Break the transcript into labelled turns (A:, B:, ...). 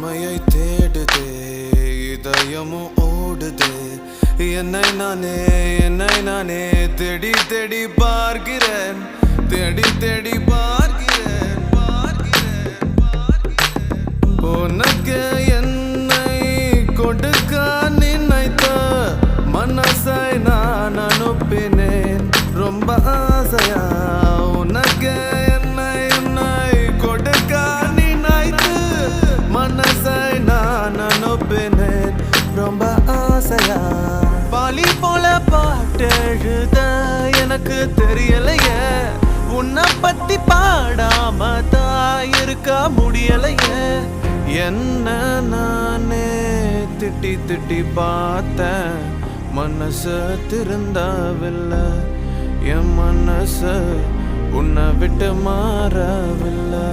A: உண்மையை தேடுதே இதயமும் ஓடுதே என்னை நானே தேடி தேடி பார்க்கிறேன் தேடி தேடி பார்க்கிறேன் உனக்கு என்னை கொடுக்க நினைத்த மனசை நான் அனுப்பினேன் ரொம்ப ஆசையா உனக்கு என்னை கொடுக்க நினைத்து மனசை நான் அனுப்பினேன் ரொம்ப ஆசையா பாலி போல பாட்டு எழுத எனக்கு தெரியலையே உன்னை பத்தி பாடாம தான் இருக்க முடியலையே என்ன நானே திட்டி திட்டி பார்த்தேன் மனசு திருந்தவில்லை என் மனசு உன்னை விட்டு மாறவில்லை